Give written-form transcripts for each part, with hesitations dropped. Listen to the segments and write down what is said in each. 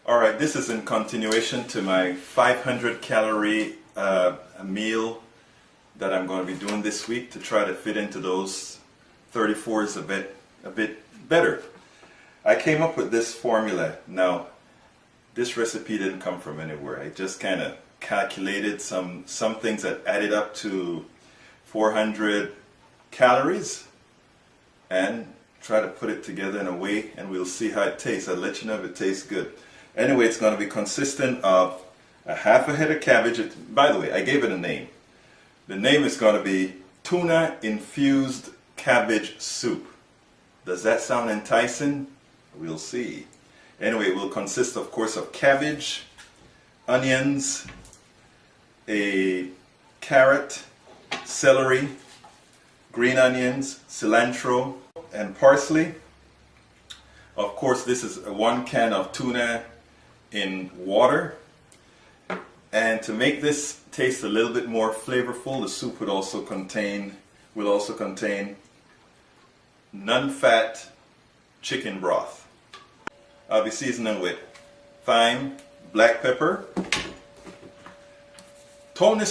Alright, this is in continuation to my 500 calorie meal that I'm going to be doing this week to try to fit into those 34s a bit better. I came up with this formula. Now, this recipe didn't come from anywhere. I just kind of calculated some things that added up to 400 calories and try to put it together in a way, and we'll see how it tastes. I'll let you know if it tastes good. Anyway, it's going to be consistent of a half a head of cabbage. By the way, I gave it a name. The name is going to be Tuna Infused Cabbage Soup. Does that sound enticing? We'll see. Anyway, it will consist, of course, of cabbage, onions, a carrot, celery, green onions, cilantro, and parsley. Of course, this is 1 can of tuna in water. And to make this taste a little bit more flavorful, the soup will also contain non-fat chicken broth. I'll be seasoning with thyme, black pepper, Tuna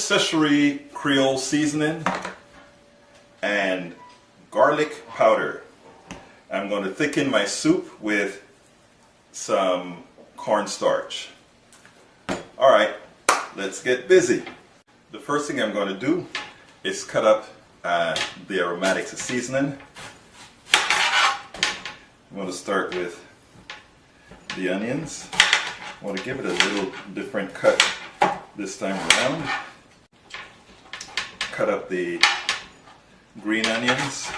Creole seasoning, and garlic powder. I'm going to thicken my soup with some cornstarch. Alright, let's get busy. The first thing I'm going to do is cut up the aromatics of seasoning. I'm going to start with the onions. I want to give it a little different cut this time around. Cut up the green onions.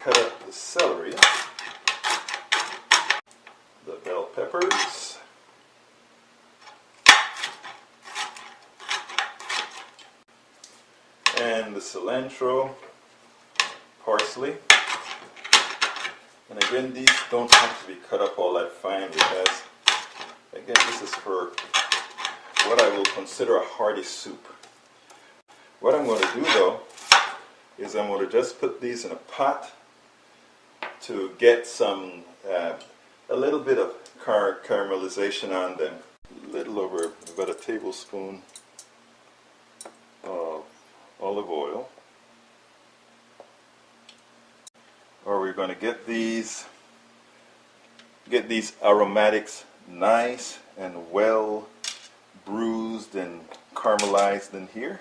Cut up the celery. The bell peppers. And the cilantro, parsley. And again, these don't have to be cut up all that fine because, again, this is for what I will consider a hearty soup. What I'm going to do though is I'm going to just put these in a pot to get some, a little bit of caramelization on them. A little over about a tablespoon of olive oil. Or we're going to get these aromatics nice and well bruised and caramelized in here.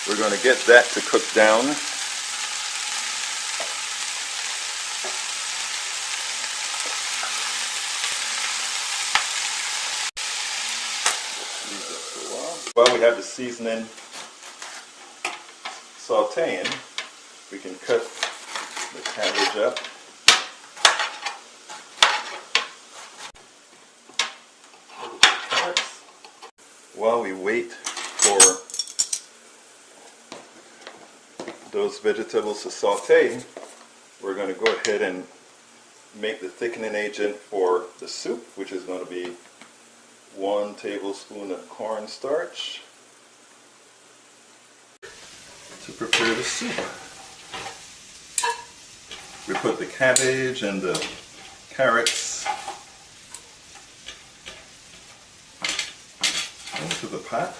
We're going to get that to cook down. While we have the seasoning sauteing, we can cut the cabbage up. While we wait for those vegetables to saute, we're going to go ahead and make the thickening agent for the soup, which is going to be 1 tablespoon of cornstarch to prepare the soup. We put the cabbage and the carrots into the pot.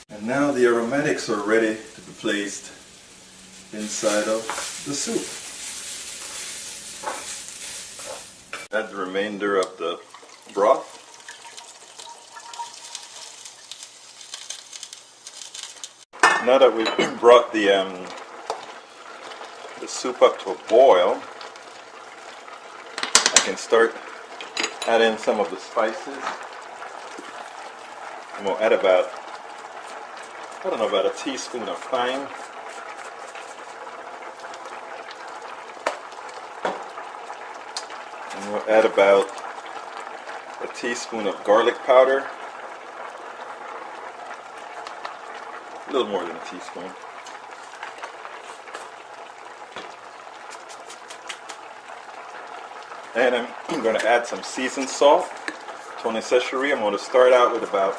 And now the aromatics are ready to be placed inside of the soup. Add the remainder of the broth. Now that we've brought the soup up to a boil, I can start adding some of the spices. I'm going to add about a teaspoon of thyme. And we'll add about a teaspoon of garlic powder. A little more than a teaspoon. And I'm going to add some seasoned salt, Tuna. I'm going to start out with about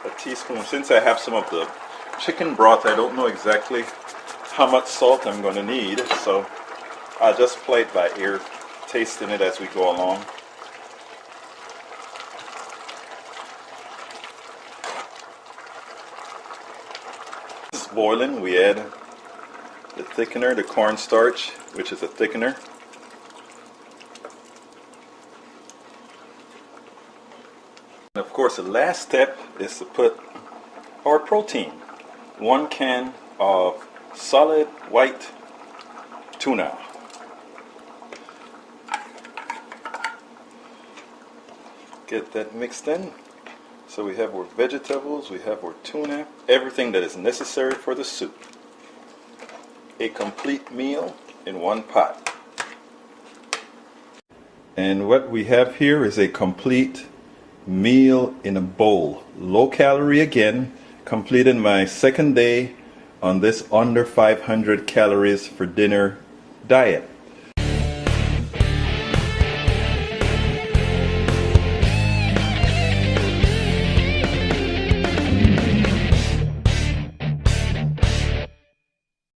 a teaspoon. Since I have some of the chicken broth. I don't know exactly how much salt I'm going to need, so I'll just play it by ear, tasting it as we go along. This is boiling. We add the thickener, the cornstarch, which is a thickener. And of course, the last step is to put our protein. 1 can of solid white tuna. Get that mixed in. So we have our vegetables, we have our tuna, everything that is necessary for the soup. A complete meal in one pot. And what we have here is a complete meal in a bowl. Low calorie again, completing my second day on this under 500 calories for dinner diet.